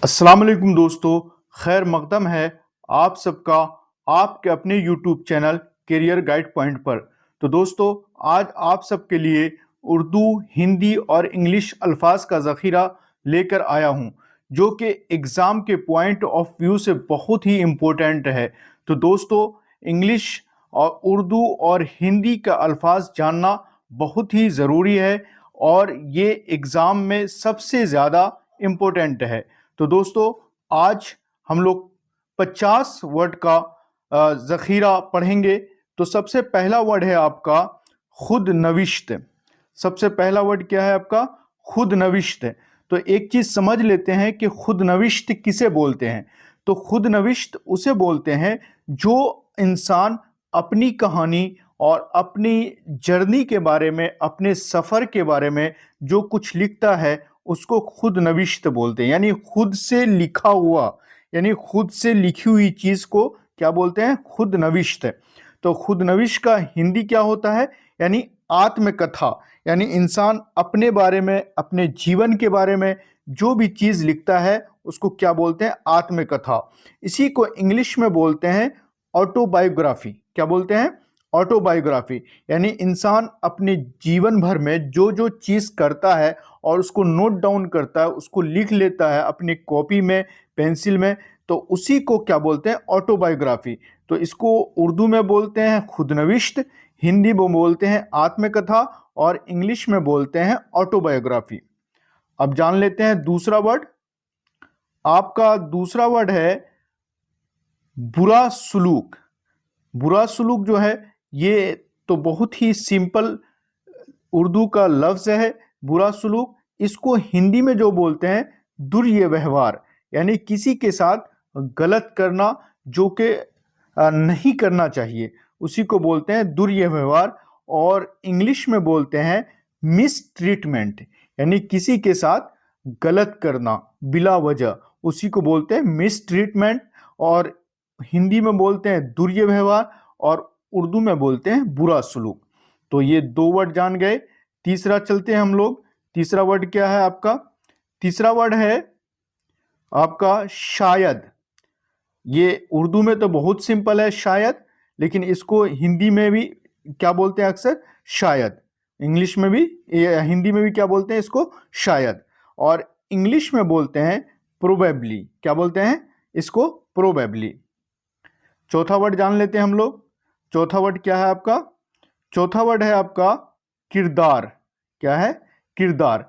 अस्सलाम वालेकुम दोस्तों, खैर मकदम है आप सबका आपके अपने YouTube channel career guide point पर। तो दोस्तों, आज आप सबके लिए उर्दू, हिंदी और इंग्लिश अल्फाज का ज़ख़ीरा लेकर आया हूँ, जो कि एग्ज़ाम के पॉइंट ऑफ व्यू से बहुत ही इम्पोर्टेंट है। तो दोस्तों, इंग्लिश और उर्दू और हिंदी का अल्फाज जानना बहुत ही ज़रूरी है और ये एग्ज़ाम में सबसे ज़्यादा इम्पोर्टेंट है। तो दोस्तों, आज हम लोग 50 वर्ड का ज़ख़ीरा पढ़ेंगे। तो सबसे पहला वर्ड है आपका खुद नविश्त। सबसे पहला वर्ड क्या है आपका? खुद नविश्त। तो एक चीज़ समझ लेते हैं कि खुद नविश्त किसे बोलते हैं। तो खुद नविश्त उसे बोलते हैं जो इंसान अपनी कहानी और अपनी जर्नी के बारे में, अपने सफ़र के बारे में जो कुछ लिखता है उसको खुद नविश्त बोलते हैं। यानी खुद से लिखा हुआ, यानी खुद से लिखी हुई चीज़ को क्या बोलते हैं? खुद नविश्त। तो खुद नविश्त का हिंदी क्या होता है? यानी आत्मकथा। यानी इंसान अपने बारे में, अपने जीवन के बारे में जो भी चीज़ लिखता है उसको क्या बोलते हैं? आत्मकथा। इसी को इंग्लिश में बोलते हैं ऑटोबायोग्राफी। क्या बोलते हैं? ऑटोबायोग्राफी। यानी इंसान अपने जीवन भर में जो जो चीज़ करता है और उसको नोट डाउन करता है, उसको लिख लेता है अपनी कॉपी में, पेंसिल में, तो उसी को क्या बोलते हैं? ऑटोबायोग्राफी। तो इसको उर्दू में बोलते हैं खुदनविश्त, हिंदी में बोलते हैं आत्मकथा और इंग्लिश में बोलते हैं ऑटोबायोग्राफी। अब जान लेते हैं दूसरा वर्ड। आपका दूसरा वर्ड है बुरा सुलूक। बुरा सुलूक जो है ये तो बहुत ही सिंपल उर्दू का लफ्ज़ है बुरा सुलूक। इसको हिंदी में जो बोलते हैं दुर्व्यवहार। यानी किसी के साथ गलत करना जो कि नहीं करना चाहिए, उसी को बोलते हैं दुर्व्यवहार। और इंग्लिश में बोलते हैं मिसट्रीटमेंट। यानी किसी के साथ गलत करना बिला वजह, उसी को बोलते हैं मिसट्रीटमेंट। और हिंदी में बोलते हैं दुर्व्यवहार और उर्दू में बोलते हैं बुरा सलूक। तो ये दो वर्ड जान गए। तीसरा चलते हैं हम लोग। तीसरा वर्ड क्या है आपका? तीसरा वर्ड है आपका शायद। ये उर्दू में तो बहुत सिंपल है शायद, लेकिन इसको हिंदी में भी क्या बोलते हैं अक्सर? शायद। इंग्लिश में भी, हिंदी में भी क्या बोलते हैं इसको? शायद। और इंग्लिश में बोलते हैं प्रोबेबली। क्या बोलते हैं इसको? प्रोबेबली। चौथा वर्ड जान लेते हैं हम लोग। चौथा वर्ड क्या है आपका? चौथा वर्ड है आपका किरदार। क्या है? किरदार।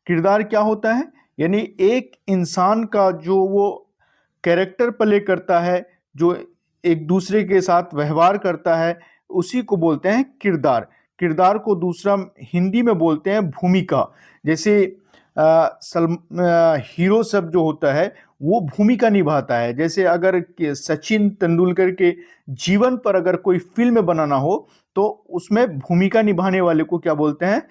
किरदार क्या होता है? यानी एक इंसान का जो वो कैरेक्टर प्ले करता है, जो एक दूसरे के साथ व्यवहार करता है, उसी को बोलते हैं किरदार। किरदार को दूसरा हिंदी में बोलते हैं भूमिका। जैसे हीरो सब जो होता है वो भूमिका निभाता है। जैसे अगर सचिन तेंदुलकर के जीवन पर अगर कोई फिल्म बनाना हो तो उसमें भूमिका निभाने वाले को क्या बोलते हैं?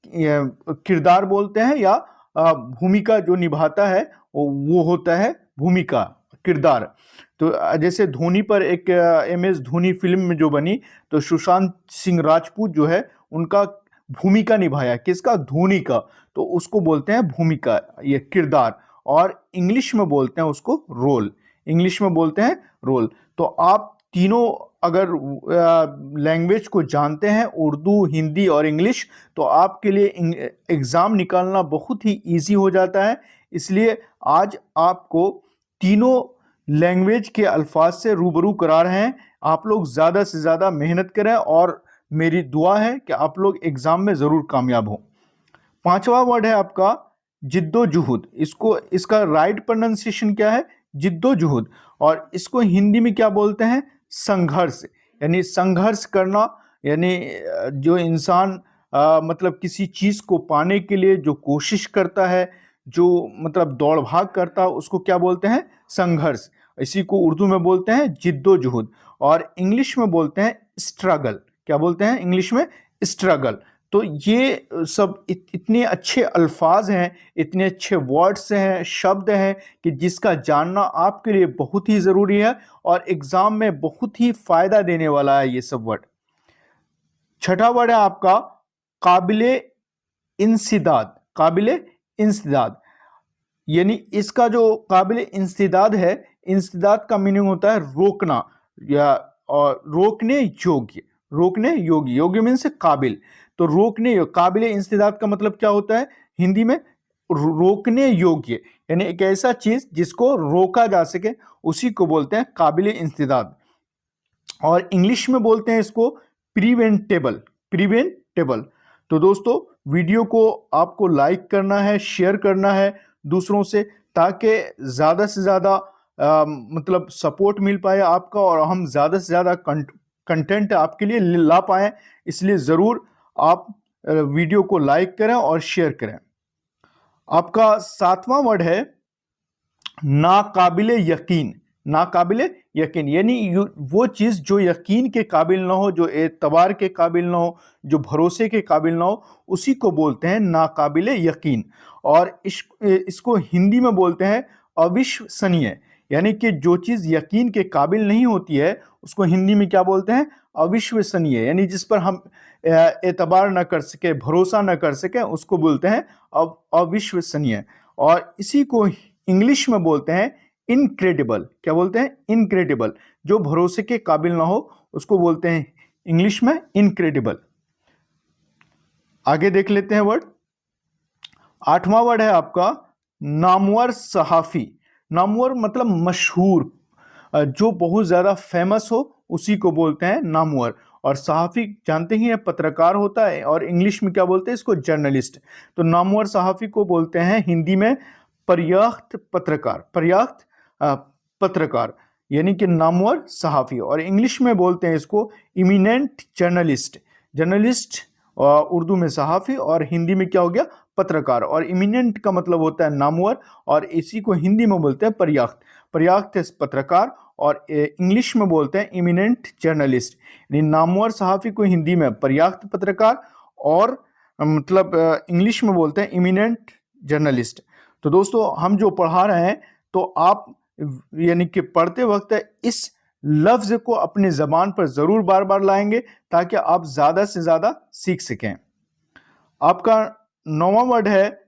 किरदार बोलते हैं, या भूमिका जो निभाता है वो होता है भूमिका, किरदार। तो जैसे धोनी पर एक एम एस धोनी फिल्म में जो बनी, तो सुशांत सिंह राजपूत जो है उनका भूमिका निभाया, किसका? धोनी का। तो उसको बोलते हैं भूमिका, ये किरदार। और इंग्लिश में बोलते हैं उसको रोल। इंग्लिश में बोलते हैं रोल। तो आप तीनों अगर लैंग्वेज को जानते हैं, उर्दू, हिंदी और इंग्लिश, तो आपके लिए एग्ज़ाम निकालना बहुत ही इजी हो जाता है। इसलिए आज आपको तीनों लैंग्वेज के अल्फाज से रूबरू करा रहे हैं। आप लोग ज़्यादा से ज़्यादा मेहनत करें और मेरी दुआ है कि आप लोग एग्ज़ाम में ज़रूर कामयाब हों। पांचवा वर्ड है आपका जिद्दोजुहद। इसको, इसका राइट प्रोनाउंसिएशन क्या है? जिद्दोजुहद। और इसको हिंदी में क्या बोलते हैं? संघर्ष। यानी संघर्ष करना। यानी जो इंसान मतलब किसी चीज़ को पाने के लिए जो कोशिश करता है, जो मतलब दौड़ भाग करता है, उसको क्या बोलते हैं? संघर्ष। इसी को उर्दू में बोलते हैं जिद्दोजुहद। और इंग्लिश में बोलते हैं स्ट्रगल। क्या बोलते हैं इंग्लिश में? स्ट्रगल। तो ये सब इतने अच्छे अल्फाज हैं, इतने अच्छे वर्ड्स हैं, शब्द हैं कि जिसका जानना आपके लिए बहुत ही ज़रूरी है और एग्ज़ाम में बहुत ही फ़ायदा देने वाला है ये सब वर्ड। छठा वर्ड है आपका काबिले इंसिदाद। काबिले इंसिदाद। यानी इसका जो काबिल इंस्तिदाद है, इंस्तिदाद का मीनिंग होता है रोकना या और रोकने योग्य। रोकने योग्य, योग्य मीन्स काबिल। तो रोकने योग्य, काबिल इंस्तिदाद का मतलब क्या होता है हिंदी में? रोकने योग्य, यानी एक ऐसा चीज जिसको रोका जा सके उसी को बोलते हैं काबिल इंस्तिदाद। और इंग्लिश में बोलते हैं इसको प्रिवेंटेबल। प्रिवेंटेबल। तो दोस्तों वीडियो को आपको लाइक करना है, शेयर करना है दूसरों से, ताकि ज़्यादा से ज़्यादा मतलब सपोर्ट मिल पाए आपका और हम ज़्यादा से ज़्यादा कंटेंट आपके लिए ला पाए। इसलिए ज़रूर आप वीडियो को लाइक करें और शेयर करें। आपका 7वां वर्ड है नाकाबिले यकीन। नाकाबिले यकीन यानी वो चीज जो यकीन के काबिल ना हो, जो एतबार के काबिल ना हो, जो भरोसे के काबिल ना हो, उसी को बोलते हैं नाकाबिले यकीन। और इसको हिंदी में बोलते हैं अविश्वसनीय। यानी कि जो चीज यकीन के काबिल नहीं होती है उसको हिंदी में क्या बोलते हैं? अविश्वसनीय। यानी जिस पर हम एतबार न कर सके, भरोसा न कर सके, उसको बोलते हैं अविश्वसनीय। और इसी को इंग्लिश में बोलते हैं इनक्रेडिबल। क्या बोलते हैं? इनक्रेडिबल। जो भरोसे के काबिल ना हो उसको बोलते हैं इंग्लिश में इनक्रेडिबल। आगे देख लेते हैं वर्ड। 8वां वर्ड है आपका नामवर सहाफी। नामवर मतलब मशहूर, जो बहुत ज्यादा फेमस हो उसी को बोलते हैं नामवर। और सहाफी जानते ही है पत्रकार होता है, और इंग्लिश में क्या बोलते हैं इसको? जर्नलिस्ट। तो नामवर सहाफी को बोलते हैं हिंदी में पर्याप्त पत्रकार। पर्याप्त पत्रकार यानी कि नामवर सहाफी। और इंग्लिश में बोलते हैं इसको इमिनेंट जर्नलिस्ट। जर्नलिस्ट उर्दू में सहाफी और हिंदी में क्या हो गया? पत्रकार। और इमिनेंट का मतलब होता है नामवर और इसी को हिंदी में बोलते हैं पर्याप्त। पर्याप्त पत्रकार और इंग्लिश में बोलते हैं इमिनेंट जर्नलिस्ट। यानी नामवर सहाफी को हिंदी में पर्याप्त पत्रकार और मतलब इंग्लिश में बोलते हैं इमिनेंट जर्नलिस्ट। तो दोस्तों हम जो पढ़ा रहे हैं तो आप यानी कि पढ़ते वक्त इस लफ्ज को अपने जबान पर जरूर बार बार लाएंगे ताकि आप ज्यादा से ज्यादा सीख सकें। आपका 9वां वर्ड है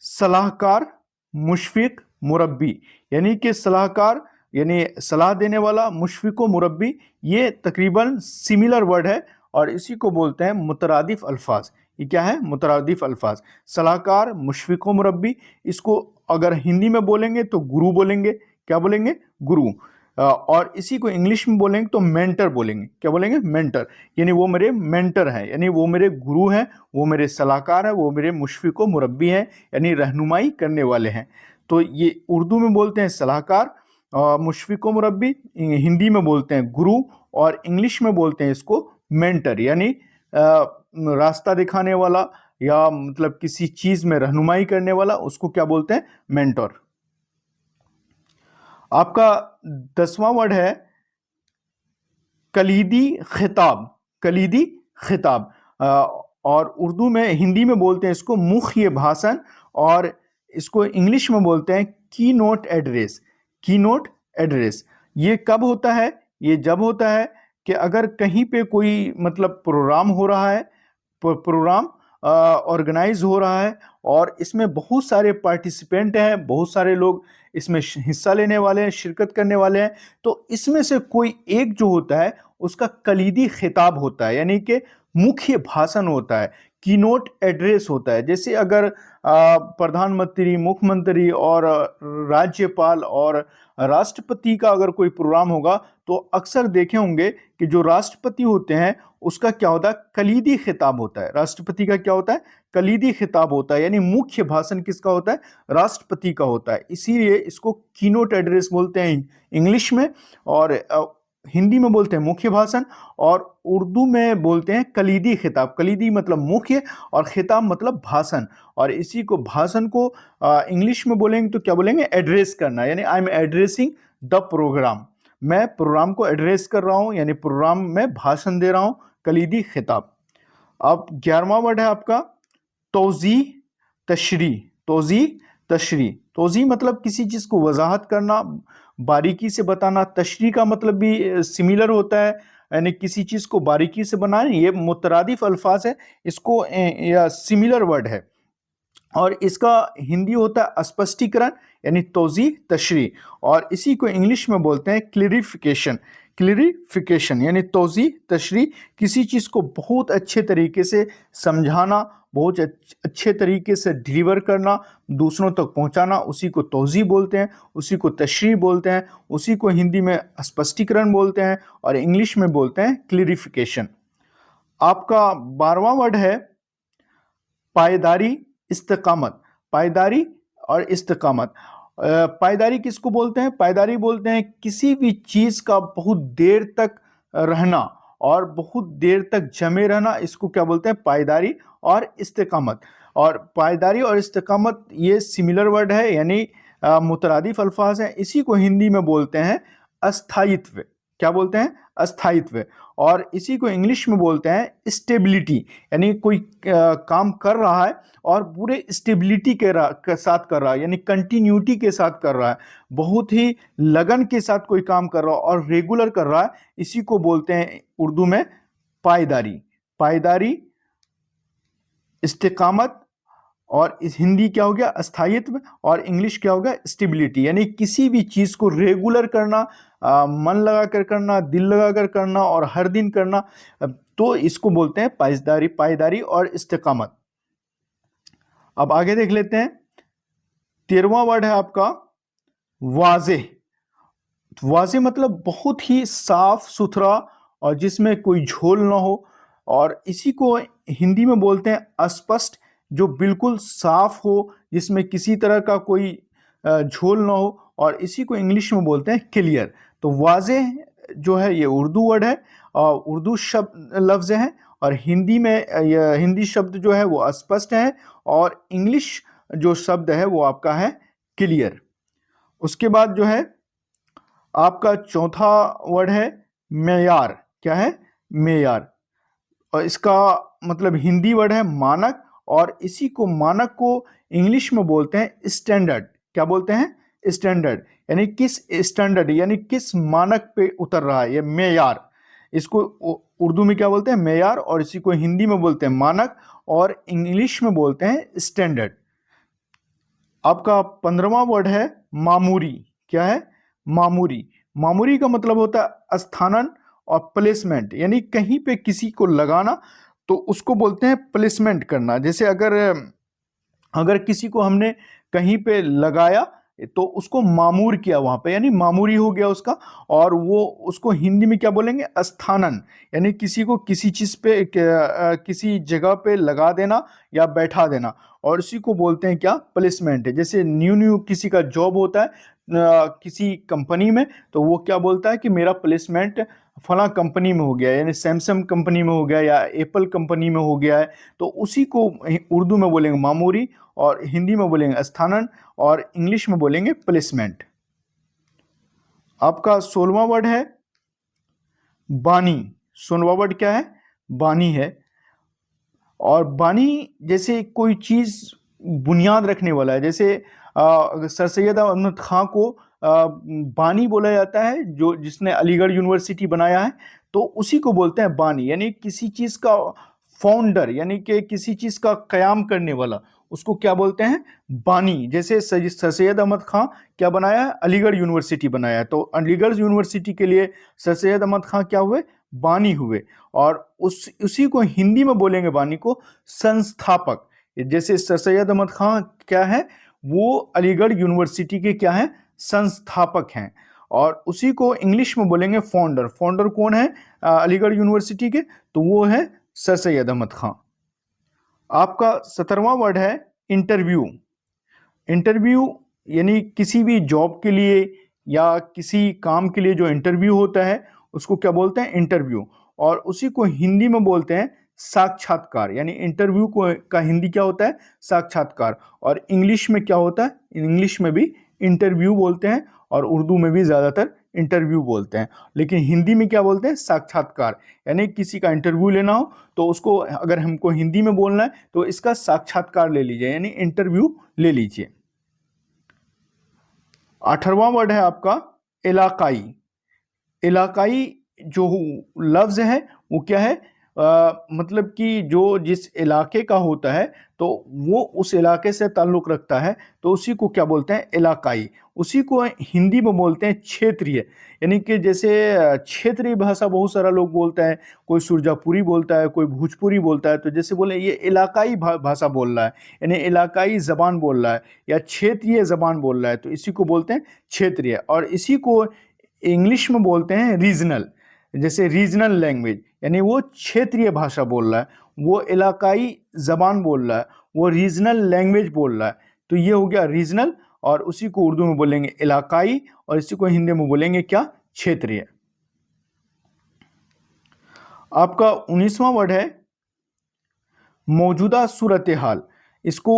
सलाहकार, मुशफिक, मुरब्बी। यानी कि सलाहकार यानी सलाह देने वाला, मुशफिक व मुरब्बी, ये तकरीबन सिमिलर वर्ड है और इसी को बोलते हैं मुतरादिफ अल्फाज। ये क्या है? मुतरादिफ अल्फाज। सलाहकार, मुशफिक व मुरब्बी, इसको अगर हिंदी में बोलेंगे तो गुरु बोलेंगे। क्या बोलेंगे? गुरु। और इसी को इंग्लिश में बोलेंगे तो मेंटर बोलेंगे। क्या बोलेंगे? मेंटर। यानी वो मेरे मेंटर हैं, यानी वो मेरे गुरु हैं, वो मेरे सलाहकार हैं, वो मेरे मुशफिक व मुरब्बी हैं, यानी रहनुमाई करने वाले हैं। तो ये उर्दू में बोलते हैं सलाहकार, मुशफिक व मुरब्बी, हिंदी में बोलते हैं गुरु और इंग्लिश में बोलते हैं इसको मेंटर, यानी रास्ता दिखाने वाला या मतलब किसी चीज में रहनुमाई करने वाला, उसको क्या बोलते हैं? मेंटर। आपका 10वां वर्ड है कलीदी खिताब। कलीदी खिताब और उर्दू में, हिंदी में बोलते हैं इसको मुख्य भाषण और इसको इंग्लिश में बोलते हैं की नोट एड्रेस। की नोट एड्रेस। ये कब होता है? ये जब होता है कि अगर कहीं पे कोई मतलब प्रोग्राम हो रहा है, प्रोग्राम ऑर्गेनाइज हो रहा है और इसमें बहुत सारे पार्टिसिपेंट हैं, बहुत सारे लोग इसमें हिस्सा लेने वाले हैं, शिरकत करने वाले हैं, तो इसमें से कोई एक जो होता है उसका कलीदी खिताब होता है, यानी कि मुख्य भाषण होता है, कीनोट एड्रेस होता है। जैसे अगर प्रधानमंत्री, मुख्यमंत्री और राज्यपाल और राष्ट्रपति का अगर कोई प्रोग्राम होगा तो अक्सर देखे होंगे कि जो राष्ट्रपति होते हैं उसका क्या होता है? कलीदी खिताब होता है। राष्ट्रपति का क्या होता है? कलीदी खिताब होता है, यानी मुख्य भाषण किसका होता है? राष्ट्रपति का होता है। इसीलिए इसको कीनोट एड्रेस बोलते हैं इंग्लिश में, और हिंदी में बोलते हैं मुख्य भाषण, और उर्दू में बोलते हैं कलीदी खिताब। कलीदी मतलब मुख्य और खिताब मतलब भाषण। और इसी को भाषण को इंग्लिश में बोलेंगे तो क्या बोलेंगे? एड्रेस करना, यानी I am addressing the programme. मैं प्रोग्राम को एड्रेस कर रहा हूं, यानी प्रोग्राम में भाषण दे रहा हूं। कलीदी खिताब। अब 11वां वर्ड है आपका तोजी तशरी। तोजी तशरी। तोजी मतलब किसी चीज को वजाहत करना, बारीकी से बताना। तशरी का मतलब भी सिमिलर होता है, यानी किसी चीज को बारीकी से बनाना। ये मुतरादिफ अल्फाज है, इसको या सिमिलर वर्ड है। और इसका हिंदी होता है स्पष्टीकरण यानी तौज़ीह तशरीह, और इसी को इंग्लिश में बोलते हैं क्लियरिफिकेशन। क्लियरिफिकेशन यानी तौज़ीह तशरीह, किसी चीज़ को बहुत अच्छे तरीके से समझाना, बहुत अच्छे तरीके से डिलीवर करना, दूसरों तक पहुंचाना, उसी को तौज़ीह बोलते हैं, उसी को तशरीह बोलते हैं, उसी को हिंदी में स्पष्टीकरण बोलते हैं और इंग्लिश में बोलते हैं क्लियरिफिकेशन। आपका 12वां वर्ड है पायदारी, इस्तिकामत। पायदारी और इस्तिकामत। पायदारी किसको बोलते हैं? पायदारी बोलते हैं किसी भी चीज का बहुत देर तक रहना और बहुत देर तक जमे रहना, इसको क्या बोलते हैं? पायदारी और इस्तिकामत। और पायदारी और इस्तिकामत ये सिमिलर वर्ड है, यानी मुतरादिफ अल्फाज हैं। इसी को हिंदी में बोलते हैं अस्थायित्व। क्या बोलते हैं? अस्थायित्व। और इसी को इंग्लिश में बोलते हैं स्टेबिलिटी, यानी कोई काम कर रहा है और पूरे स्टेबिलिटी के साथ कर रहा है, यानी कंटिन्यूटी के साथ कर रहा है, बहुत ही लगन के साथ कोई काम कर रहा है और रेगुलर कर रहा है, इसी को बोलते हैं उर्दू में पायदारी। पायदारी, इस्तिकामत, और इस हिंदी क्या हो गया? अस्थायित्व, और इंग्लिश क्या हो गया? स्टेबिलिटी। यानी किसी भी चीज को रेगुलर करना, मन लगा कर करना, दिल लगा कर करना और हर दिन करना, तो इसको बोलते हैं पायदारी। पायदारी और इस्तिकामत। अब आगे देख लेते हैं। 13वां वर्ड है आपका वाज़ेह। वाज़ेह मतलब बहुत ही साफ सुथरा और जिसमें कोई झोल ना हो, और इसी को हिंदी में बोलते हैं अस्पष्ट, जो बिल्कुल साफ हो, जिसमें किसी तरह का कोई झोल ना हो, और इसी को इंग्लिश में बोलते हैं क्लियर। तो वाज़ेह जो है ये उर्दू वर्ड है और उर्दू शब्द लफ्ज़ हैं, और हिंदी में हिंदी शब्द जो है वो स्पष्ट है, और इंग्लिश जो शब्द है वो आपका है क्लियर। उसके बाद जो है आपका चौथा वर्ड है मेयार। क्या है? मेयार। और इसका मतलब हिंदी वर्ड है मानक, और इसी को मानक को इंग्लिश में बोलते हैं स्टैंडर्ड। क्या बोलते हैं? स्टैंडर्ड। यानी किस स्टैंडर्ड, यानी किस मानक पे उतर रहा है, ये मेयार। इसको उर्दू में क्या बोलते हैं? मेयार, और इसी को हिंदी में बोलते हैं मानक, और इंग्लिश में बोलते हैं स्टैंडर्ड। आपका 15वां वर्ड है मामूरी। क्या है? मामूरी। मामूरी का मतलब होता है स्थानन और प्लेसमेंट, यानी कहीं पे किसी को लगाना, तो उसको बोलते हैं प्लेसमेंट करना। जैसे अगर अगर किसी को हमने कहीं पे लगाया तो उसको मामूर किया वहां पे, यानी मामूरी हो गया उसका। और वो उसको हिंदी में क्या बोलेंगे? स्थानन, यानी किसी को किसी चीज पे किसी जगह पे लगा देना या बैठा देना, और इसी को बोलते हैं क्या? प्लेसमेंट है। जैसे न्यू न्यू किसी का जॉब होता है किसी कंपनी में, तो वो क्या बोलता है कि मेरा प्लेसमेंट फला कंपनी में हो गया, यानी सैमसंग कंपनी में हो गया या एप्पल कंपनी में हो गया है, तो उसी को उर्दू में बोलेंगे मामूरी, और हिंदी में बोलेंगे स्थानन, और इंग्लिश में बोलेंगे प्लेसमेंट। आपका 16वां वर्ड है बानी। 16वां वर्ड क्या है? बानी है। और बानी जैसे कोई चीज बुनियाद रखने वाला है। जैसे सर सैयद अहमद खां को बानी बोला जाता है, जो जिसने अलीगढ़ यूनिवर्सिटी बनाया है, तो उसी को बोलते हैं बानी। यानी किसी चीज का फाउंडर, यानी कि किसी चीज का कयाम करने वाला, उसको क्या बोलते हैं? बानी। जैसे सर सैयद अहमद खां क्या बनाया है? अलीगढ़ यूनिवर्सिटी बनाया है, तो अलीगढ़ यूनिवर्सिटी के लिए सर सैयद अहमद खां क्या हुए? बानी हुए। और उसी को हिंदी में बोलेंगे बानी को संस्थापक। जैसे सर सैयद अहमद खां क्या है? वो अलीगढ़ यूनिवर्सिटी के क्या है? संस्थापक हैं। और उसी को इंग्लिश में बोलेंगे फाउंडर। फाउंडर कौन है अलीगढ़ यूनिवर्सिटी के? तो वो है सर सैयद अहमद खां। आपका 17वां वर्ड है इंटरव्यू। इंटरव्यू यानी किसी भी जॉब के लिए या किसी काम के लिए जो इंटरव्यू होता है उसको क्या बोलते हैं? इंटरव्यू। और उसी को हिंदी में बोलते हैं साक्षात्कार। यानी इंटरव्यू को का हिंदी क्या होता है? साक्षात्कार। और इंग्लिश में क्या होता है? इंग्लिश में भी इंटरव्यू बोलते हैं, और उर्दू में भी ज़्यादातर इंटरव्यू बोलते हैं, लेकिन हिंदी में क्या बोलते हैं? साक्षात्कार। यानी किसी का इंटरव्यू लेना हो तो उसको अगर हमको हिंदी में बोलना है तो इसका साक्षात्कार ले लीजिए, यानी इंटरव्यू ले लीजिए। 18वां वर्ड है आपका इलाकाई। इलाकाई जो लफ्ज है वो क्या है? मतलब कि जो जिस इलाके का होता है तो वो उस इलाके से ताल्लुक़ रखता है, तो उसी को क्या बोलते हैं, इलाकाई। उसी को हिंदी में बोलते हैं क्षेत्रीय। यानी कि जैसे क्षेत्रीय भाषा बहुत सारा लोग बोलते हैं, कोई सुरजापुरी बोलता है, कोई भोजपुरी बोलता है, तो जैसे बोले ये इलाकाई भाषा बोल रहा है, यानी इलाकाई ज़बान बोल रहा है या क्षेत्रीय ज़बान बोल रहा है, तो इसी को बोलते हैं क्षेत्रीय। और इसी को इंग्लिश में बोलते हैं रीजनल। जैसे रीजनल लैंग्वेज, यानी वो क्षेत्रीय भाषा बोल रहा है, वो इलाकाई ज़बान बोल रहा है, वो रीजनल लैंग्वेज बोल रहा है। तो ये हो गया रीजनल, और उसी को उर्दू में बोलेंगे इलाकाई, और इसी को हिंदी में बोलेंगे क्या, क्षेत्रीय। आपका 19वां वर्ड है मौजूदा सूरत हाल। इसको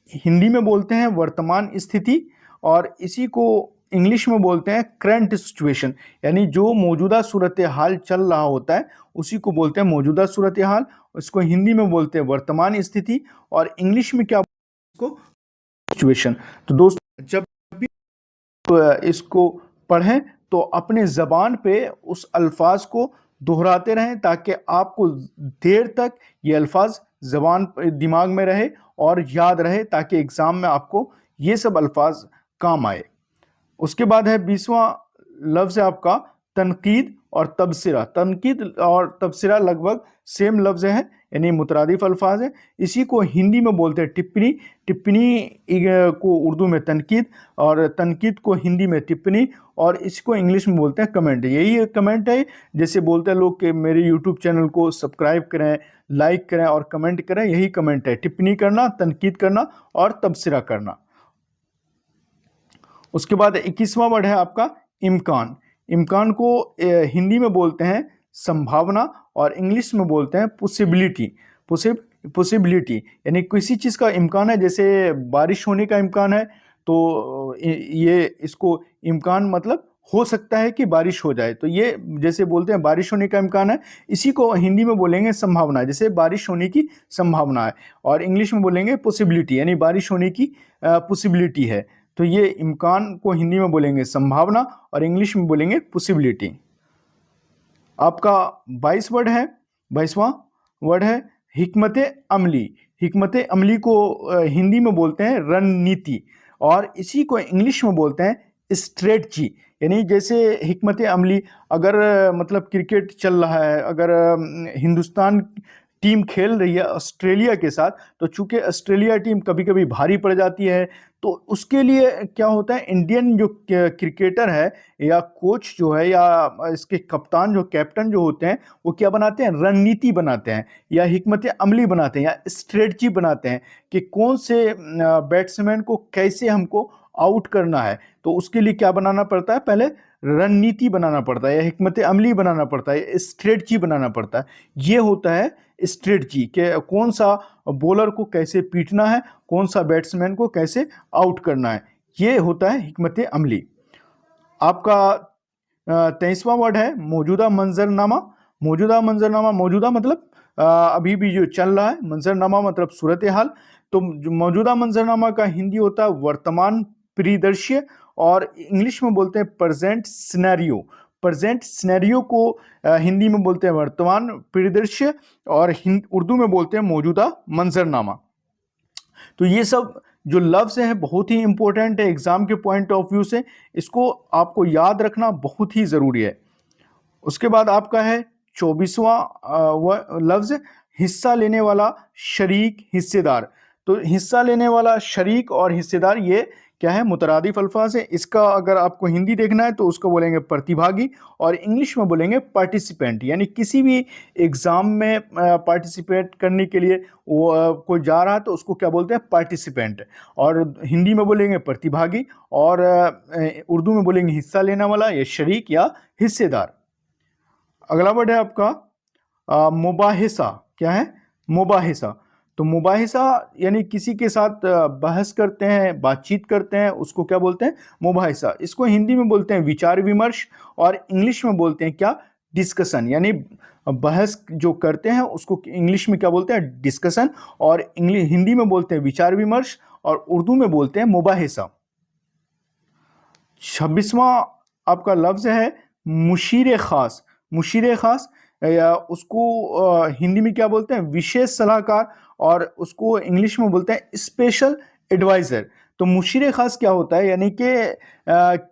हिंदी में बोलते हैं वर्तमान स्थिति, और इसी को इंग्लिश में बोलते हैं करंट सिचुएशन। यानी जो मौजूदा सूरत हाल चल रहा होता है उसी को बोलते हैं मौजूदा सूरत हाल। इसको हिंदी में बोलते हैं वर्तमान स्थिति, और इंग्लिश में क्या, इसको सिचुएशन। तो दोस्तों जब भी इसको पढ़ें तो अपने ज़बान पे उस अल्फाज को दोहराते रहें, ताकि आपको देर तक ये अल्फाज ज़बान दिमाग में रहे और याद रहे, ताकि एग्ज़ाम में आपको ये सब अल्फाज काम आए। उसके बाद है 20वां लफ्ज़ है आपका तनकीद और तबसरा। तनकीद और तबसरा लगभग सेम लफ्ज़ है, यानी मुतरादिफ अल्फाज है। इसी को हिंदी में बोलते हैं टिप्पणी। टिप्पणी को उर्दू में तनकीद, और तनकीद को हिंदी में टिप्पणी, और इसको इंग्लिश में बोलते हैं कमेंट। यही कमेंट है, जैसे बोलते हैं लोग कि मेरे यूट्यूब चैनल को सब्सक्राइब करें, लाइक करें और कमेंट करें, यही कमेंट है। टिप्पणी करना, तनकीद करना और तबसरा करना। उसके बाद 21वां वर्ड है आपका इम्कान। इम्कान को हिंदी में बोलते हैं संभावना, और इंग्लिश में बोलते हैं पॉसिबिलिटी। पॉसिबिलिटी यानी किसी चीज़ का इम्कान है, जैसे बारिश होने का इम्कान है, तो ये इसको इम्कान मतलब हो सकता है कि बारिश हो जाए, तो ये जैसे बोलते हैं बारिश होने का इम्कान है, इसी को हिंदी में बोलेंगे संभावना, जैसे बारिश होने की संभावना है। और इंग्लिश में बोलेंगे पॉसिबिलिटी, यानी बारिश होने की पॉसिबिलिटी है। तो ये इम्कान को हिंदी में बोलेंगे संभावना, और इंग्लिश में बोलेंगे पॉसिबिलिटी। आपका 22वां वर्ड है हिकमत अमली। हिकमत अमली को हिंदी में बोलते हैं रणनीति, और इसी को इंग्लिश में बोलते हैं स्ट्रेटजी। यानी जैसे हिकमत अमली, अगर मतलब क्रिकेट चल रहा है, अगर हिंदुस्तान टीम खेल रही है ऑस्ट्रेलिया के साथ, तो चूंकि ऑस्ट्रेलिया टीम कभी कभी भारी पड़ जाती है, तो उसके लिए क्या होता है, इंडियन जो क्रिकेटर है या कोच जो है या इसके कप्तान जो कैप्टन जो होते हैं, वो क्या बनाते हैं, रणनीति बनाते हैं या हिकमत अमली बनाते हैं या स्ट्रेटजी बनाते हैं कि कौन से बैट्समैन को कैसे हमको आउट करना है। तो उसके लिए क्या बनाना पड़ता है, पहले रणनीति बनाना पड़ता है या हिकमत अमली बनाना पड़ता है, स्ट्रेटजी बनाना पड़ता है। ये होता है स्ट्रेटजी के कौन सा बॉलर को कैसे पीटना है, कौन सा बैट्समैन को कैसे आउट करना है, ये होता है हिकमत अमली। आपका 23वां वर्ड है मौजूदा मंजरनामा। मौजूदा मंजरनामा, मौजूदा मतलब अभी भी जो चल रहा है, मंजरनामा मतलब सूरत हाल। तो मौजूदा मंजरनामा का हिंदी होता है वर्तमान परिदृश्य, और इंग्लिश में बोलते हैं प्रेजेंट सिनेरियो। प्रेजेंट सिनेरियो को हिंदी में बोलते हैं वर्तमान परिदृश्य, और उर्दू में बोलते हैं मौजूदा मंजरनामा। तो ये सब जो लफ्ज़ हैं बहुत ही इंपॉर्टेंट है एग्जाम के पॉइंट ऑफ व्यू से, इसको आपको याद रखना बहुत ही ज़रूरी है। उसके बाद आपका है 24वां लफ्ज़ हिस्सा लेने वाला, शरीक, हिस्सेदार। तो हिस्सा लेने वाला, शरीक और हिस्सेदार ये क्या है, मुतरादिफ अल्फाज है। इसका अगर आपको हिंदी देखना है तो उसको बोलेंगे प्रतिभागी, और इंग्लिश में बोलेंगे पार्टिसिपेंट। यानी किसी भी एग्ज़ाम में पार्टिसिपेट करने के लिए वो कोई जा रहा है तो उसको क्या बोलते हैं, पार्टिसिपेंट। और हिंदी में बोलेंगे प्रतिभागी, और उर्दू में बोलेंगे हिस्सा लेने वाला या शरीक या हिस्सेदार। अगला वर्ड है आपका मुबाहिसा। क्या है, मुबाहिसा। तो मुबाहिसा यानी किसी के साथ बहस करते हैं, बातचीत करते हैं, उसको क्या बोलते हैं, मुबाहिसा। इसको हिंदी में बोलते हैं विचार विमर्श, और इंग्लिश में बोलते हैं क्या, डिस्कशन। यानी बहस जो करते हैं उसको इंग्लिश में क्या बोलते हैं, डिस्कशन, और हिंदी में बोलते हैं विचार विमर्श, और उर्दू में बोलते हैं मुबाहिसा। 26वां आपका लफ्ज़ है मुशीर ख़ास। मुशीर ख़ास या उसको हिंदी में क्या बोलते हैं, विशेष सलाहकार, और उसको इंग्लिश में बोलते हैं स्पेशल एडवाइजर। तो मुशीर खास क्या होता है, यानी कि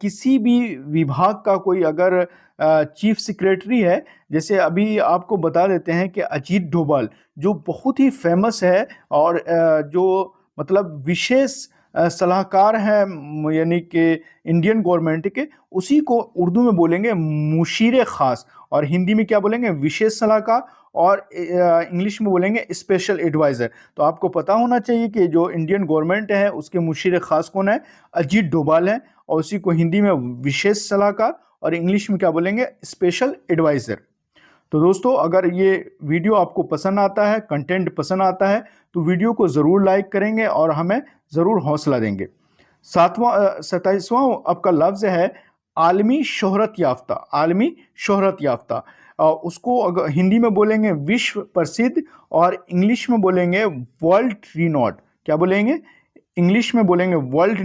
किसी भी विभाग का कोई अगर चीफ सेक्रेटरी है, जैसे अभी आपको बता देते हैं कि अजीत डोभाल जो बहुत ही फेमस है और जो मतलब विशेष सलाहकार हैं यानी कि इंडियन गवर्नमेंट के, उसी को उर्दू में बोलेंगे मुशीर खास, और हिंदी में क्या बोलेंगे, विशेष सलाहकार, और इंग्लिश में बोलेंगे स्पेशल एडवाइजर। तो आपको पता होना चाहिए कि जो इंडियन गवर्नमेंट है उसके मुशीर खास कौन है, अजीत डोभाल है, और उसी को हिंदी में विशेष सलाहकार और इंग्लिश में क्या बोलेंगे, स्पेशल एडवाइजर। तो दोस्तों, अगर ये वीडियो आपको पसंद आता है, कंटेंट पसंद आता है, तो वीडियो को ज़रूर लाइक करेंगे और हमें ज़रूर हौसला देंगे। 27वां आपका लफ्ज़ है आलमी शोहरत याफ्ता। आलमी शोहरत याफ्ता, उसको अगर हिंदी में बोलेंगे विश्व प्रसिद्ध, और इंग्लिश में बोलेंगे वर्ल्ड रिनोड। क्या बोलेंगे, इंग्लिश में बोलेंगे वर्ल्ड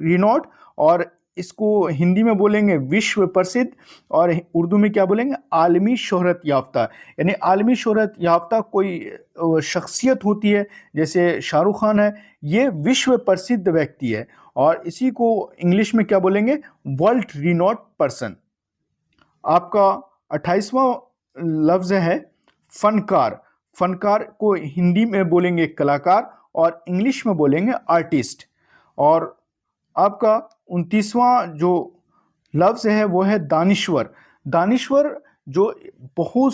रिनोड, और इसको हिंदी में बोलेंगे विश्व प्रसिद्ध, और उर्दू में क्या बोलेंगे, आलमी शोहरत याफ्ता। यानी आलमी शोहरत याफ्ता कोई शख्सियत होती है, जैसे शाहरुख खान है, ये विश्व प्रसिद्ध व्यक्ति है, और इसी को इंग्लिश में क्या बोलेंगे, वर्ल्ड रिनोड पर्सन। आपका 28वां लफ्ज़ है फनकार। फनकार को हिंदी में बोलेंगे कलाकार, और इंग्लिश में बोलेंगे आर्टिस्ट। और आपका 29वां जो लफ्ज़ है वो है दानिश्वर। दानिश्वर जो बहुत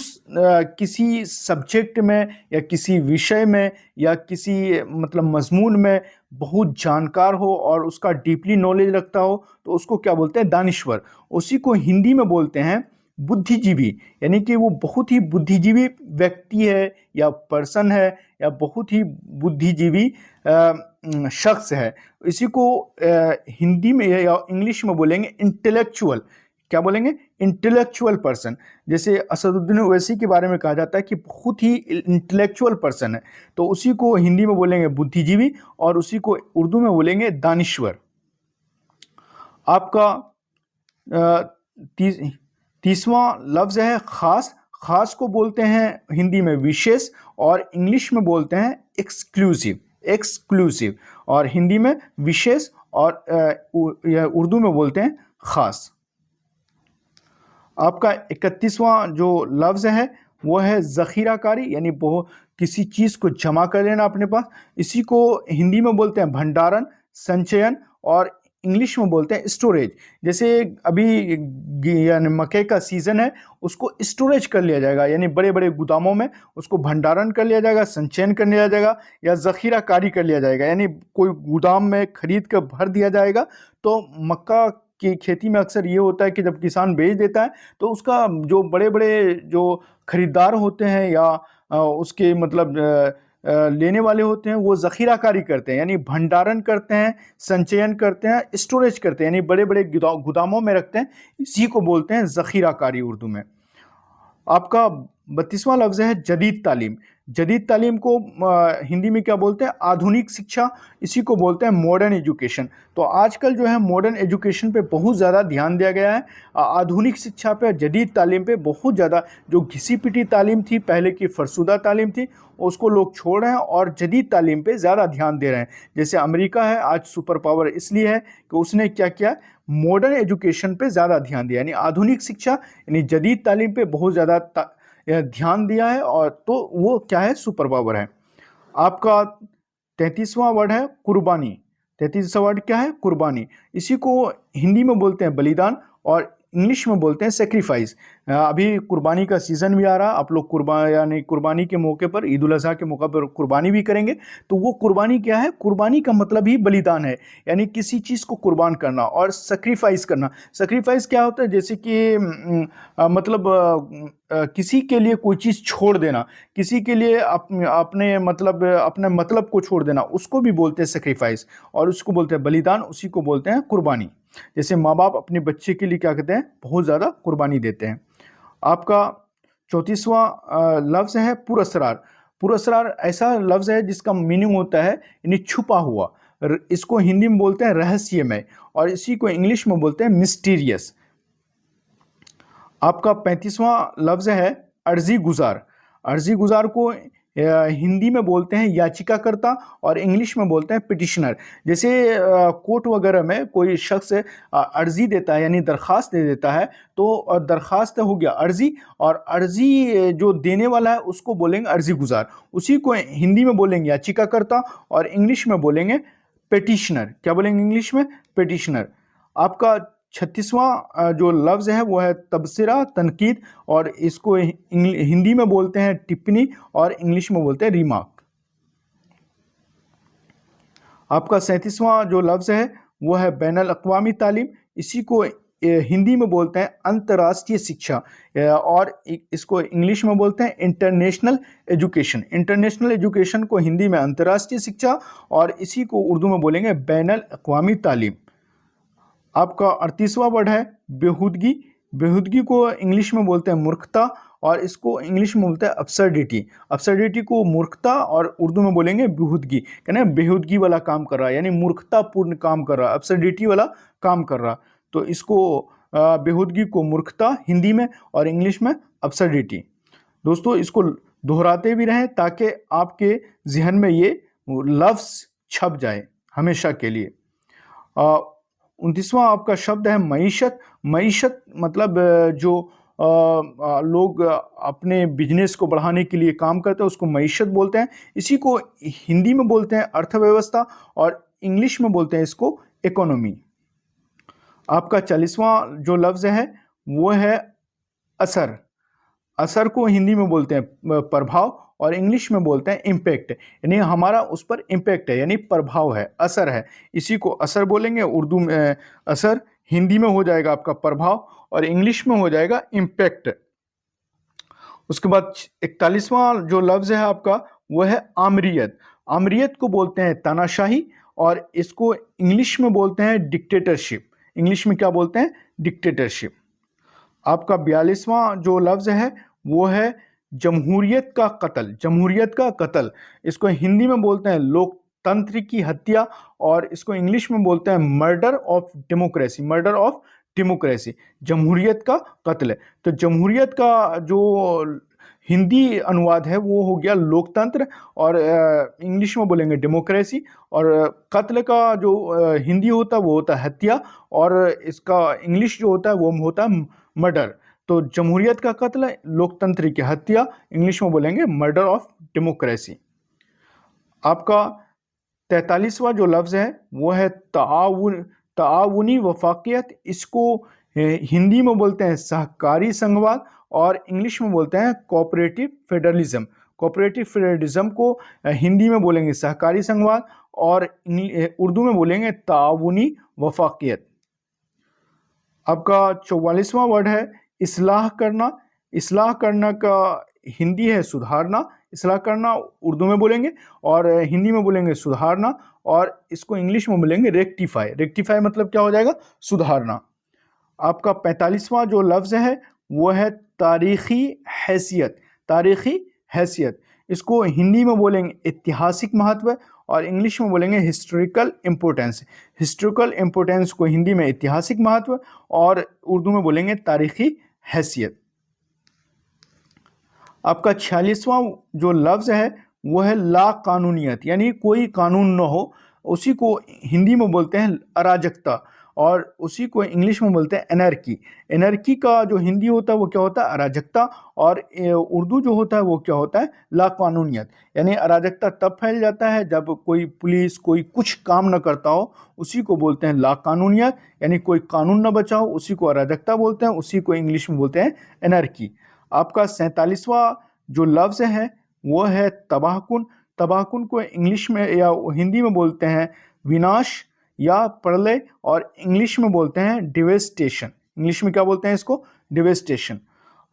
किसी सब्जेक्ट में या किसी विषय में या किसी मतलब मजमून में बहुत जानकार हो और उसका डीपली नॉलेज रखता हो, तो उसको क्या बोलते हैं, दानिश्वर। उसी को हिंदी में बोलते हैं बुद्धिजीवी, यानी कि वो बहुत ही बुद्धिजीवी व्यक्ति है या पर्सन है, या बहुत ही बुद्धिजीवी शख्स है। इसी को हिंदी में या इंग्लिश में बोलेंगे इंटेलेक्चुअल। क्या बोलेंगे, इंटेलेक्चुअल पर्सन। जैसे असदुद्दीन ओवैसी के बारे में कहा जाता है कि बहुत ही इंटेलेक्चुअल पर्सन है, तो उसी को हिंदी में बोलेंगे बुद्धिजीवी, और उसी को उर्दू में बोलेंगे दानिश्वर। आपका 30वां लफ्ज़ है खास। खास को बोलते हैं हिंदी में विशेष, और इंग्लिश में बोलते हैं एक्सक्लूसिव। एक्सक्लूसिव, और हिंदी में विशेष, और उर्दू में बोलते हैं खास। आपका 31वां जो लफ्ज़ है वो है ज़ख़ीराकारी, यानी बहुत किसी चीज़ को जमा कर लेना अपने पास। इसी को हिंदी में बोलते हैं भंडारण, संचयन, और इंग्लिश में बोलते हैं स्टोरेज। जैसे अभी यानी मकई का सीज़न है, उसको स्टोरेज कर लिया जाएगा, यानी बड़े बड़े गोदामों में उसको भंडारण कर लिया जाएगा, संचयन कर लिया जाएगा, या ज़ख़ीराकारी कर लिया जाएगा, यानी कोई गोदाम में खरीद कर भर दिया जाएगा। तो मक्का की खेती में अक्सर ये होता है कि जब किसान बेच देता है, तो उसका जो बड़े बड़े जो खरीदार होते हैं या उसके मतलब लेने वाले होते हैं, वो ज़ख़ीराकारी करते हैं, यानी भंडारण करते हैं, संचयन करते हैं, स्टोरेज करते हैं, यानी बड़े बड़े गोदामों में रखते हैं। इसी को बोलते हैं ज़ख़ीराकारी उर्दू में। आपका 32वां लफ्ज़ है जदीद तालीम। जदीद तालीम को हिंदी में क्या बोलते हैं, आधुनिक शिक्षा। इसी को बोलते हैं मॉडर्न एजुकेशन। तो आजकल जो है मॉडर्न एजुकेशन पे बहुत ज़्यादा ध्यान दिया गया है, आधुनिक शिक्षा पे, जदीद तालीम पे बहुत ज़्यादा। जो घिसी पिटी तालीम थी, पहले की फरसुदा तालीम थी, उसको लोग छोड़ रहे हैं और जदीद तालीम पे ज़्यादा ध्यान दे रहे हैं। जैसे अमेरिका है आज सुपर पावर, इसलिए है कि उसने क्या किया, मॉडर्न एजुकेशन पे ज़्यादा ध्यान दिया, यानी आधुनिक शिक्षा यानी जदीद तालीम पे बहुत ज़्यादा ध्यान दिया है, और तो वो क्या है, सुपर पावर है। आपका 33वां वर्ड है कुर्बानी। 33वां वर्ड क्या है, कुर्बानी। इसी को हिंदी में बोलते हैं बलिदान, और इंग्लिश में बोलते हैं सेक्रीफाइस। अभी कुर्बानी का सीज़न भी आ रहा, आप लोग यानी कुर्बानी के मौके पर, ईद उल अज़हा के मौके पर कुर्बानी भी करेंगे। तो वो कुर्बानी क्या है, कुर्बानी का मतलब ही बलिदान है, यानी किसी चीज़ को कुर्बान करना, और सेक्रीफाइस करना। सेक्रीफाइस क्या होता है, जैसे कि मतलब किसी के लिए कोई चीज़ छोड़ देना, किसी के लिए अपने मतलब को छोड़ देना, उसको भी बोलते हैं सेक्रीफाइस, और उसको बोलते हैं बलिदान, उसी को बोलते हैं कुर्बानी। जैसे माँ बाप अपने बच्चे के लिए क्या कहते हैं, बहुत ज़्यादा कुर्बानी देते हैं। आपका 34वां लफ्ज़ है पुरस्कार। पुरस्कार ऐसा लफ्ज़ है जिसका मीनिंग होता है यानी छुपा हुआ। इसको हिंदी में बोलते हैं रहस्यमय, और इसी को इंग्लिश में बोलते हैं मिस्टीरियस। आपका 35वां लफ्ज़ है अर्जी गुजार। अर्जी गुजार को हिंदी में बोलते हैं याचिकाकर्ता और इंग्लिश में बोलते हैं पिटिशनर। जैसे कोर्ट वगैरह में कोई शख्स अर्जी देता है यानी दरखास्त दे देता है, तो दरखास्त हो गया अर्जी, और अर्जी जो देने वाला है उसको बोलेंगे अर्जी गुजार। उसी को हिंदी में बोलेंगे याचिकाकर्ता और इंग्लिश में बोलेंगे पिटिशनर। क्या बोलेंगे इंग्लिश में? पिटिशनर। आपका 36वां जो लफ्ज है वो है तबसरा, तनकीद, और इसको हिंदी में बोलते हैं टिप्पणी और इंग्लिश में बोलते हैं रिमार्क। आपका 37वां जो लफ्ज है वो है बैनुल अक़वामी तालीम। इसी को हिंदी में बोलते हैं अंतर्राष्ट्रीय शिक्षा, और इसको इंग्लिश में बोलते हैं इंटरनेशनल एजुकेशन। इंटरनेशनल एजुकेशन को हिंदी में अंतर्राष्ट्रीय शिक्षा, और इसी को उर्दू में बोलेंगे बैनुल अक़वामी तालीम। आपका 38वां वर्ड है बेहूदगी। बेहूदगी को इंग्लिश में बोलते हैं मूर्खता, और इसको इंग्लिश में बोलते हैं अब्सर्डिटी। अब्सर्डिटी को मूर्खता और उर्दू में बोलेंगे बेहूदगी। कहना बेहूदगी वाला काम कर रहा है यानी मूर्खतापूर्ण काम कर रहा है, अब्सर्डिटी वाला काम कर रहा। तो इसको बेहूदगी को मूर्खता हिंदी में और इंग्लिश में अब्सर्डिटी। दोस्तों इसको दोहराते भी रहें ताकि आपके जहन में ये लफ्ज़ छप जाए हमेशा के लिए। 29वां आपका शब्द है मईशत। मईशत मतलब जो लोग अपने बिजनेस को बढ़ाने के लिए काम करते हैं उसको मईशत बोलते हैं। इसी को हिंदी में बोलते हैं अर्थव्यवस्था, और इंग्लिश में बोलते हैं इसको इकोनॉमी। आपका 40वां जो लफ्ज़ है वो है असर। असर को हिंदी में बोलते हैं प्रभाव, और इंग्लिश में बोलते हैं इम्पैक्ट, यानी हमारा उस पर इम्पैक्ट है यानी प्रभाव है, असर है। इसी को असर बोलेंगे। उर्दू में असर, हिंदी में हो जाएगा आपका प्रभाव, और इंग्लिश में हो जाएगा इम्पैक्ट। उसके बाद 41वां जो लफ्ज़ है आपका वो है आमरीत। आमरीत को बोलते हैं तानाशाही, और इसको इंग्लिश में बोलते हैं डिक्टेटरशिप। इंग्लिश में क्या बोलते हैं? डिक्टेटरशिप। आपका 42वां जो लफ्ज़ है वो है जमहूरियत का कत्ल। जमहूरियत का कत्ल, इसको हिंदी में बोलते हैं लोकतंत्र की हत्या, और इसको इंग्लिश में बोलते हैं murder of democracy. Murder of democracy, जमहूरियत का कत्ल। तो जमहूरियत का जो हिंदी अनुवाद है वो हो गया लोकतंत्र, और इंग्लिश में बोलेंगे डेमोक्रेसी, और कत्ल का जो हिंदी होता है वो होता है हत्या, और इसका इंग्लिश जो होता है वो होता है मर्डर। तो जमहूरियत का कत्ल, लोकतंत्र की हत्या, इंग्लिश में बोलेंगे मर्डर ऑफ डेमोक्रेसी। आपका 43वां जो लफ्ज़ है वो है ताआवुनी वफाकियत। इसको हिंदी में बोलते हैं सहकारी संघवाद, और इंग्लिश में बोलते हैं कोऑपरेटिव फेडरलिज्म। कोऑपरेटिव फेडरलिज्म को हिंदी में बोलेंगे सहकारी संघवाद, और उर्दू में बोलेंगे ताआवुनी वफाकियत। आपका 44वां वर्ड है इस्लाह करना। इस्लाह करना का हिंदी है सुधारना। इस्लाह करना उर्दू में बोलेंगे, और हिंदी में बोलेंगे सुधारना, और इसको इंग्लिश में बोलेंगे रेक्टिफाई। रेक्टिफाई मतलब क्या हो जाएगा? सुधारना। आपका 45वां जो लफ्ज़ है वो है तारीख़ी हैसियत। तारीख़ी हैसियत, इसको हिंदी में बोलेंगे ऐतिहासिक महत्व, और इंग्लिश में बोलेंगे हिस्टोरिकल इम्पोर्टेंस। हिस्टोरिकल इम्पोर्टेंस को हिंदी में ऐतिहासिक महत्व, और उर्दू में बोलेंगे तारीख़ी हैसियत। आपका 46वां जो लफ्ज़ है वो है ला कानूनियत, यानी कोई कानून न हो। उसी को हिंदी में बोलते हैं अराजकता, और उसी को इंग्लिश में बोलते हैं एनर्की। एनर्की का जो हिंदी होता है वो क्या होता है? अराजकता, और उर्दू जो होता है वो क्या होता है? ला कानूनियत। यानी अराजकता तब फैल जाता है जब कोई पुलिस कोई कुछ काम न करता हो, उसी को बोलते हैं ला कानूनियत, यानी कोई कानून न बचा हो, उसी को अराजकता बोलते हैं, उसी को इंग्लिश में बोलते हैं एनर्की। आपका 47वां जो लफ्ज़ है वो है तबाहकुन। तबाहकुन को इंग्लिश में या हिंदी में बोलते हैं विनाश या प्रलय, और इंग्लिश में बोलते हैं डिवेस्टेशन। इंग्लिश में क्या बोलते हैं इसको? डिवेस्टेशन।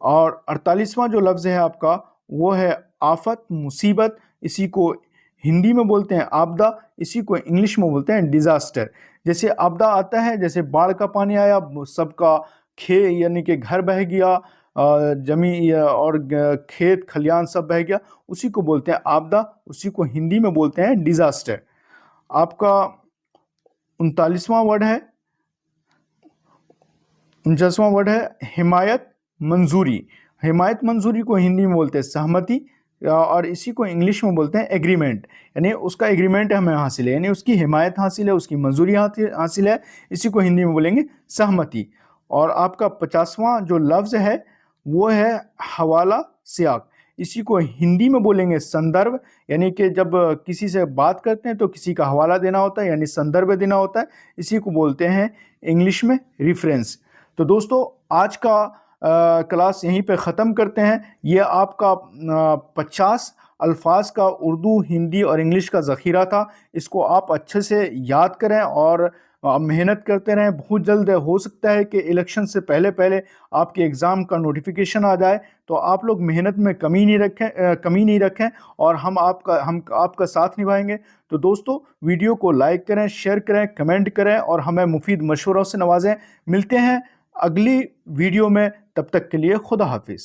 और 48वां जो लफ्ज़ है आपका वो है आफत, मुसीबत। इसी को हिंदी में बोलते हैं आपदा, इसी को इंग्लिश में बोलते हैं डिज़ास्टर। जैसे आपदा आता है, जैसे बाढ़ का पानी आया, सबका यानी कि घर बह गया, जमी और खेत खलियान सब बह गया, उसी को बोलते हैं आपदा, उसी को हिंदी में बोलते हैं डिज़ास्टर। आपका 39वां वर्ड है 49वां वर्ड है हिमायत, मंजूरी। हिमायत मंजूरी को हिंदी में बोलते हैं सहमति, और इसी को इंग्लिश में बोलते हैं एग्रीमेंट। यानी उसका एग्रीमेंट हमें हासिल है, यानी उसकी हिमायत हासिल है, उसकी मंजूरी हासिल है, इसी को हिंदी में बोलेंगे सहमति। और आपका 50वां जो लफ्ज़ है वो है हवाला सियाक, इसी को हिंदी में बोलेंगे संदर्भ। यानी कि जब किसी से बात करते हैं तो किसी का हवाला देना होता है, यानी संदर्भ देना होता है, इसी को बोलते हैं इंग्लिश में रेफरेंस। तो दोस्तों आज का क्लास यहीं पे ख़त्म करते हैं। ये आपका 50 अल्फाज का उर्दू, हिंदी और इंग्लिश का ज़ख़ीरा था। इसको आप अच्छे से याद करें और मेहनत करते रहें। बहुत जल्द हो सकता है कि इलेक्शन से पहले पहले आपके एग्ज़ाम का नोटिफिकेशन आ जाए, तो आप लोग मेहनत में कमी नहीं रखें और हम आपका साथ निभाएंगे। तो दोस्तों वीडियो को लाइक करें, शेयर करें, कमेंट करें और हमें मुफीद मशवरों से नवाजें। मिलते हैं अगली वीडियो में, तब तक के लिए खुदा हाफिज़।